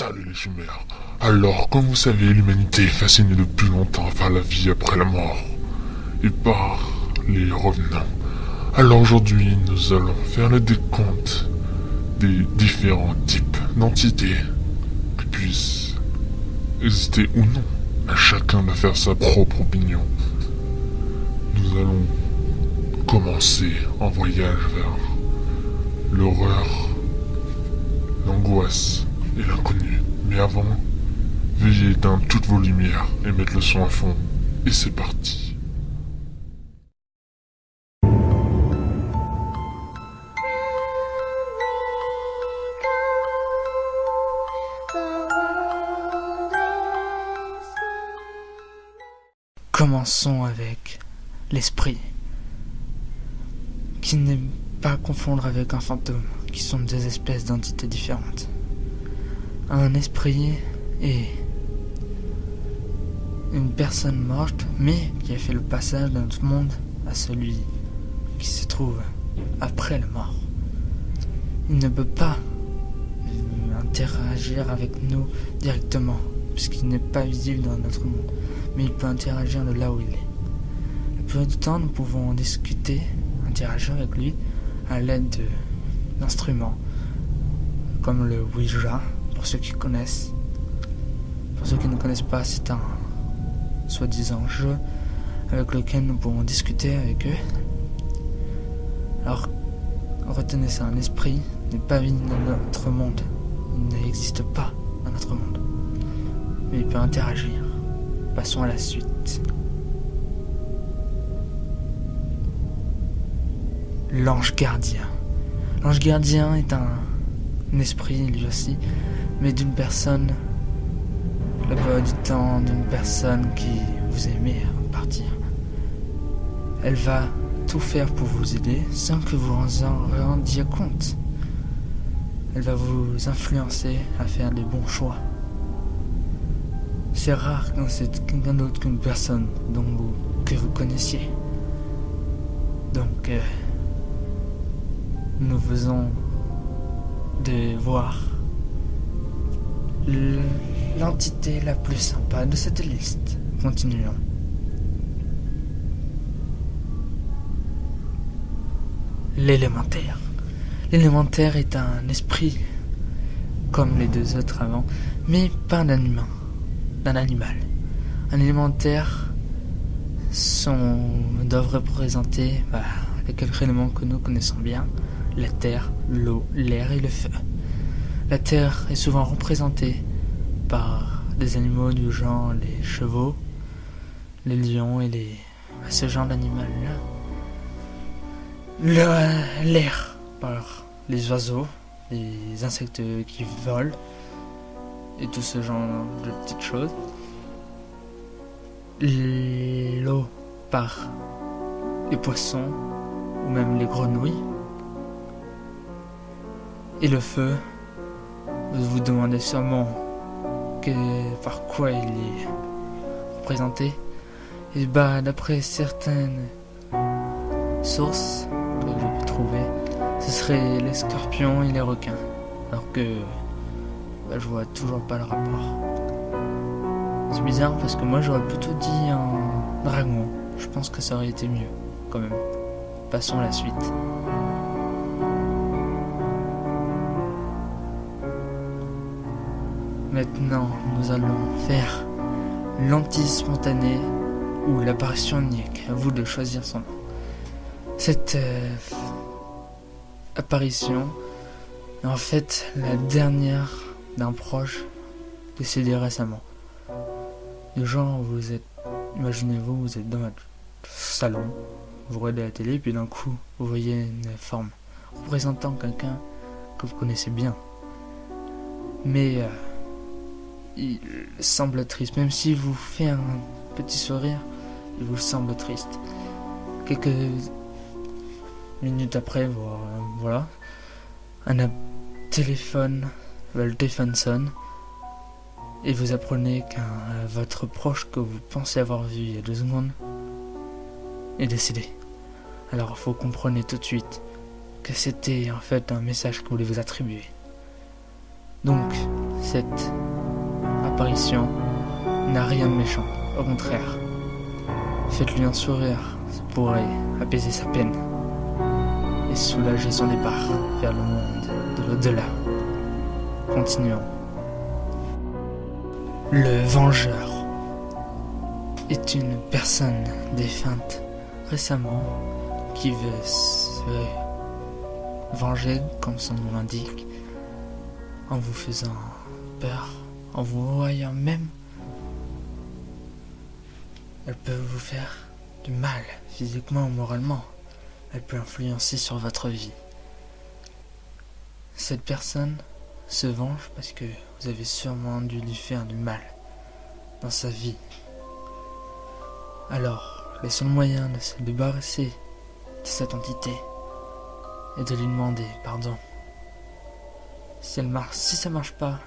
Salut les chimères. Alors, comme vous savez, l'humanité est fascinée depuis longtemps par la vie après la mort et par les revenants. Alors aujourd'hui, nous allons faire le décompte des différents types d'entités qui puissent exister ou non. À chacun de faire sa propre opinion. Nous allons commencer en voyage vers l'horreur, l'angoisse et l'inconnu. Mais avant, veuillez éteindre toutes vos lumières et mettre le son à fond. Et c'est parti. Commençons avec l'esprit, qui n'est pas à confondre avec un fantôme, qui sont deux espèces d'entités différentes. Un esprit est une personne morte, mais qui a fait le passage d'un autre monde à celui qui se trouve après la mort. Il ne peut pas interagir avec nous directement, puisqu'il n'est pas visible dans notre monde, mais il peut interagir de là où il est. La plupart du temps, nous pouvons discuter, interagir avec lui à l'aide d'instruments, comme le Ouija, pour ceux qui connaissent. Pour ceux qui ne connaissent pas, c'est un soi-disant jeu avec lequel nous pouvons discuter avec eux. Alors, retenez ça, un esprit n'est pas visible dans notre monde. Il n'existe pas dans notre monde. Mais il peut interagir. Passons à la suite. L'ange gardien. L'ange gardien est un esprit, lui aussi, mais d'une personne, la plupart du temps, d'une personne qui vous aimez partir. Elle va tout faire pour vous aider sans que vous en rendiez compte. Elle va vous influencer à faire des bons choix. C'est rare quand c'est quelqu'un d'autre qu'une personne que vous connaissiez. Donc, nous faisons de voir l'entité la plus sympa de cette liste. Continuons. L'élémentaire. L'élémentaire est un esprit comme les deux autres avant, mais pas d'un humain. D'un animal. Un élémentaire doivent représenter les quelques éléments que nous connaissons bien, la terre, l'eau, l'air et le feu. La terre est souvent représentée par des animaux du genre les chevaux, les lions et ce genre d'animal-là. L'air par les oiseaux, les insectes qui volent, et tout ce genre de petites choses. L'eau par les poissons ou même les grenouilles. Et le feu, vous vous demandez sûrement par quoi il est représenté. Et d'après certaines sources que j'ai pu trouver, ce serait les scorpions et les requins. Alors que je vois toujours pas le rapport. C'est bizarre parce que moi j'aurais plutôt dit un dragon. Je pense que ça aurait été mieux quand même. Passons à la suite. Maintenant, nous allons faire l'anti-spontané ou l'apparition unique. À vous de choisir son nom. Cette apparition est en fait la dernière d'un proche décédé récemment. Du genre, imaginez-vous, vous êtes dans votre salon, vous regardez la télé, puis d'un coup, vous voyez une forme représentant quelqu'un que vous connaissez bien. Mais il semble triste, même s'il vous fait un petit sourire, il vous semble triste. Quelques minutes après, voilà, le téléphone sonne et vous apprenez qu'un votre proche que vous pensez avoir vu il y a 2 secondes est décédé. Alors vous comprenez tout de suite que c'était en fait un message que voulait vous attribuer. Donc Cette apparition n'a rien de méchant, au contraire. Faites-lui un sourire, ça pourrait apaiser sa peine et soulager son départ vers le monde de l'au-delà. Continuons. Le Vengeur est une personne défunte récemment qui veut se venger, comme son nom l'indique, en vous faisant peur, en vous voyant même. Elle peut vous faire du mal, physiquement ou moralement. Elle peut influencer sur votre vie. Cette personne se venge parce que vous avez sûrement dû lui faire du mal dans sa vie. Alors, le seul moyen de se débarrasser de cette entité est de lui demander pardon. Si ça marche pas,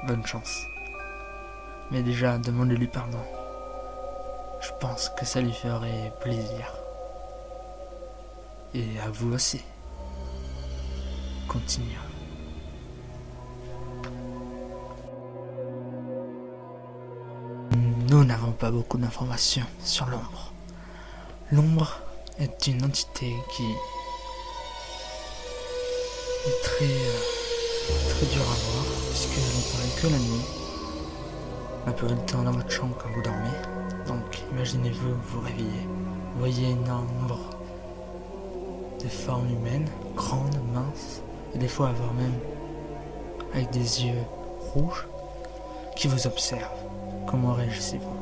bonne chance. Mais déjà, demandez-lui pardon. Je pense que ça lui ferait plaisir. Et à vous aussi. Continuons. Nous n'avons pas beaucoup d'informations sur l'ombre. L'ombre est une entité qui est très dure à voir, puisqu'elle n'apparaît que la nuit. La plupart du temps dans votre chambre quand vous dormez. Donc imaginez-vous vous réveillez. Vous voyez un nombre de formes humaines, grandes, minces, et des fois avoir même avec des yeux rouges qui vous observent. Comment réagissez-vous?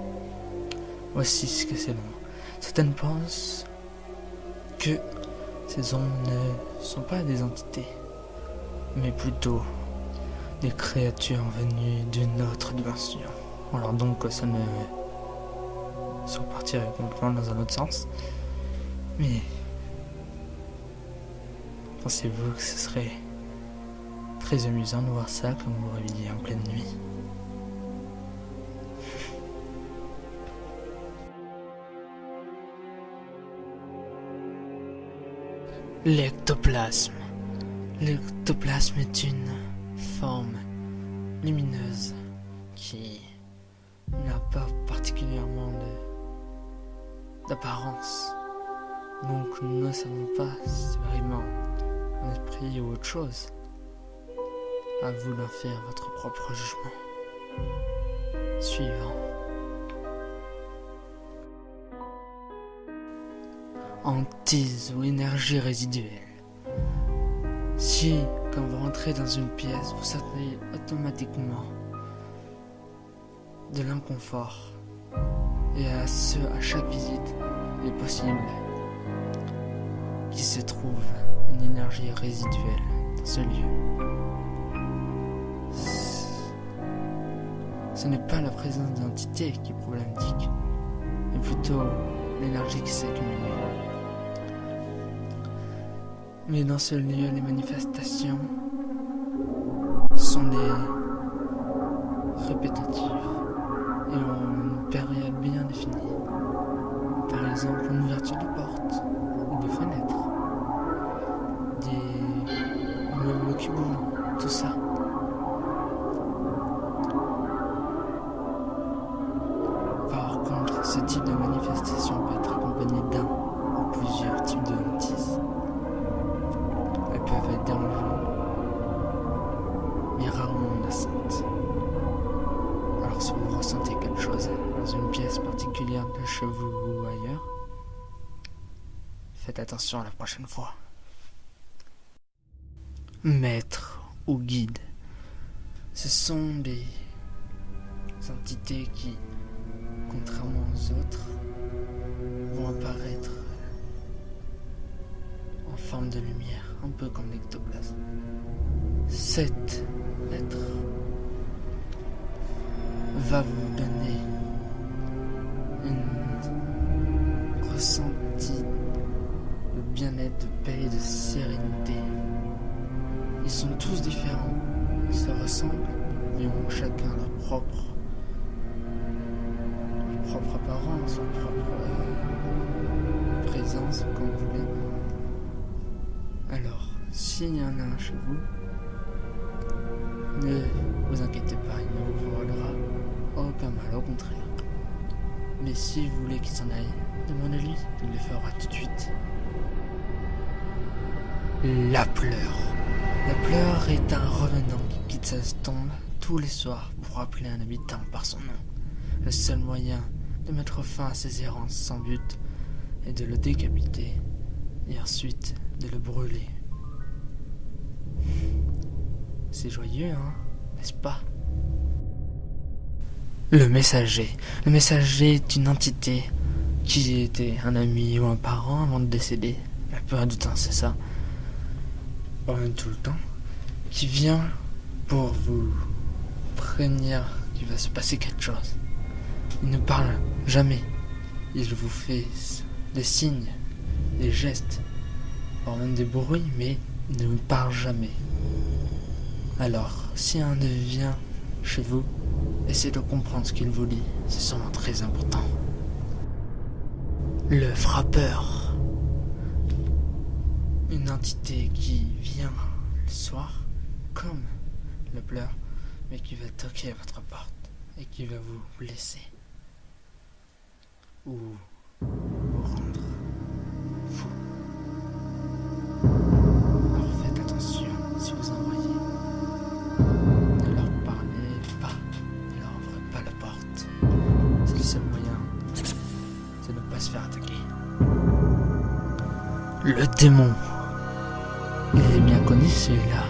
Voici ce que c'est l'ombre. Certaines pensent que ces ombres ne sont pas des entités, mais plutôt des créatures venues d'une autre dimension. Alors donc ça ne sont partis complètement dans un autre sens. Mais pensez-vous que ce serait très amusant de voir ça quand vous vous réveillez en pleine nuit? L'ectoplasme. L'ectoplasme est une forme lumineuse qui n'a pas particulièrement d'apparence. Donc nous ne savons pas si c'est vraiment un esprit ou autre chose. À vous d'en faire votre propre jugement. Suivant. Hantise ou énergie résiduelle. Si, quand vous rentrez dans une pièce, vous sentez automatiquement de l'inconfort, et à chaque visite, il est possible qu'il se trouve une énergie résiduelle dans ce lieu. Ce n'est pas la présence d'entités qui est problématique, mais plutôt l'énergie qui s'est accumulée. Mais dans ce lieu, les manifestations sont des répétitives et ont une période bien définie. Par exemple, une ouverture de porte ou de fenêtre, des meubles qui bougent, tout ça. Par contre, ce type de manifestation peut être accompagné d'un ou plusieurs types de hantises. Elles peuvent être dérangeantes, mais rarement menaçantes. Alors si vous ressentez quelque chose dans une pièce particulière de chez vous ou ailleurs, faites attention la prochaine fois. Maître ou guide, ce sont des entités qui, contrairement aux autres, vont apparaître en forme de lumière, un peu comme l'ectoplasme. Cet être va vous donner un ressenti de bien-être, de paix et de sérénité. Ils sont tous différents, ils se ressemblent, mais ont chacun leur propre apparence, leur propre présence, comme vous voulez. Alors, s'il y en a un chez vous, Ne vous inquiétez pas, il ne vous volera aucun mal, au contraire. Mais si vous voulez qu'il s'en aille, demandez-lui, il le fera tout de suite. La pleure. La pleure est un revenant qui quitte sa tombe tous les soirs pour appeler un habitant par son nom. Le seul moyen de mettre fin à ses errances sans but est de le décapiter et ensuite de le brûler. C'est joyeux, hein, n'est-ce pas? Le messager. Le messager est une entité qui était un ami ou un parent avant de décéder. La plupart du temps, c'est ça. Pas même tout le temps. Qui vient pour vous prévenir qu'il va se passer quelque chose. Il ne parle jamais. Il vous fait des signes, des gestes, voire même des bruits, mais il ne parle jamais. Alors, si un ne vient chez vous, essayez de comprendre ce qu'il vous dit. C'est sûrement très important. Le frappeur. Une entité qui vient le soir, comme le pleur, mais qui va toquer à votre porte et qui va vous blesser ou vous rendre fou. Alors faites attention si vous en voyez. Ne leur parlez pas, ne leur ouvrez pas la porte. C'est le seul moyen de ne pas se faire attaquer. Le démon. Il est bien connu celui-là.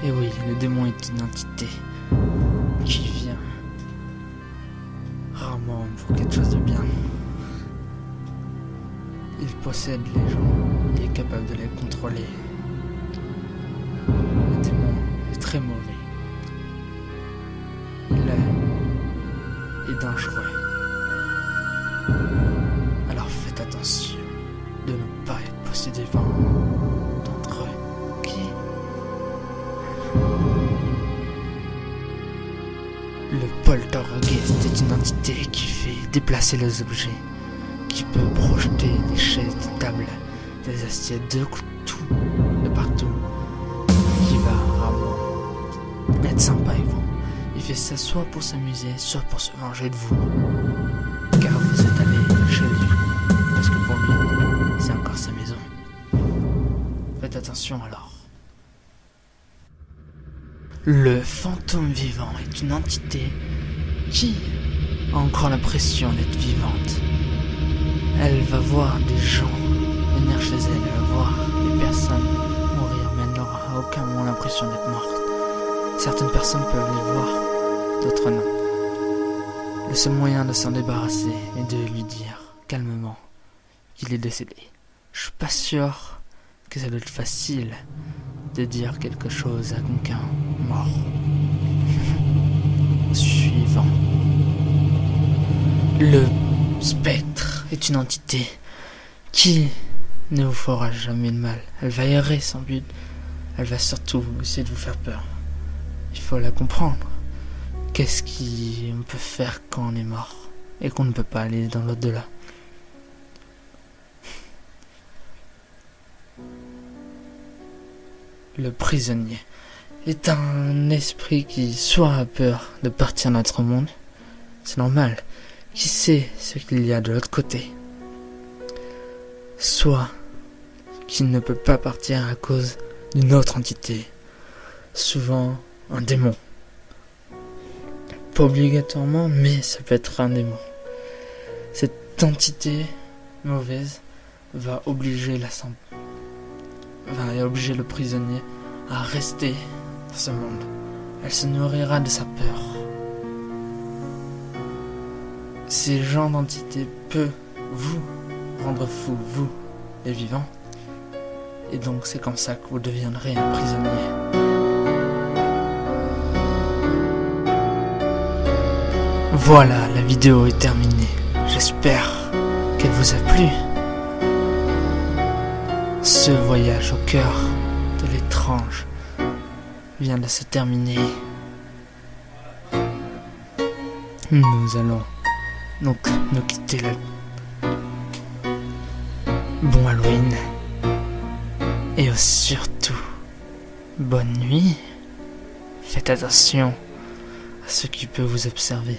Et oui, le démon est une entité qui vient rarement pour quelque chose de bien. Il possède les gens, il est capable de les contrôler. Le démon est très mauvais. Il est dangereux. Alors faites attention de ne pas être possédé par d'entre eux. Qui? Le poltergeist est une entité qui fait déplacer les objets, qui peut projeter des chaises, des tables, des assiettes, tout de partout, qui va rarement être sympa avec vous. Il fait ça soit pour s'amuser, soit pour se venger de vous, car vous êtes allé chez lui, parce que pour lui, c'est encore sa maison. Faites attention alors. Le fantôme vivant est une entité qui a encore l'impression d'être vivante. Elle va voir des gens venir chez elle, elle va voir des personnes mourir, mais elle n'aura à aucun moment l'impression d'être morte. Certaines personnes peuvent les voir, d'autres non. Le seul moyen de s'en débarrasser est de lui dire calmement qu'il est décédé. Je suis pas sûr que ça doit être facile de dire quelque chose à quelqu'un mort. Suivant. Le spectre est une entité qui ne vous fera jamais de mal. Elle va errer sans but. Elle va surtout essayer de vous faire peur. Il faut la comprendre. Qu'est-ce qu'on peut faire quand on est mort et qu'on ne peut pas aller dans l'au-delà? Le prisonnier est un esprit qui soit a peur de partir de notre monde, c'est normal, qui sait ce qu'il y a de l'autre côté, soit qui ne peut pas partir à cause d'une autre entité, souvent un démon. Pas obligatoirement, mais ça peut être un démon. Cette entité mauvaise va obliger obliger le prisonnier à rester dans ce monde. Elle se nourrira de sa peur. Ces genres d'entités peuvent vous rendre fou, vous, les vivants. Et donc c'est comme ça que vous deviendrez un prisonnier. Voilà, la vidéo est terminée. J'espère qu'elle vous a plu. Ce voyage au cœur de l'étrange vient de se terminer. Nous allons donc nous quitter là. Bon Halloween. Et surtout, bonne nuit. Faites attention à ce qui peut vous observer.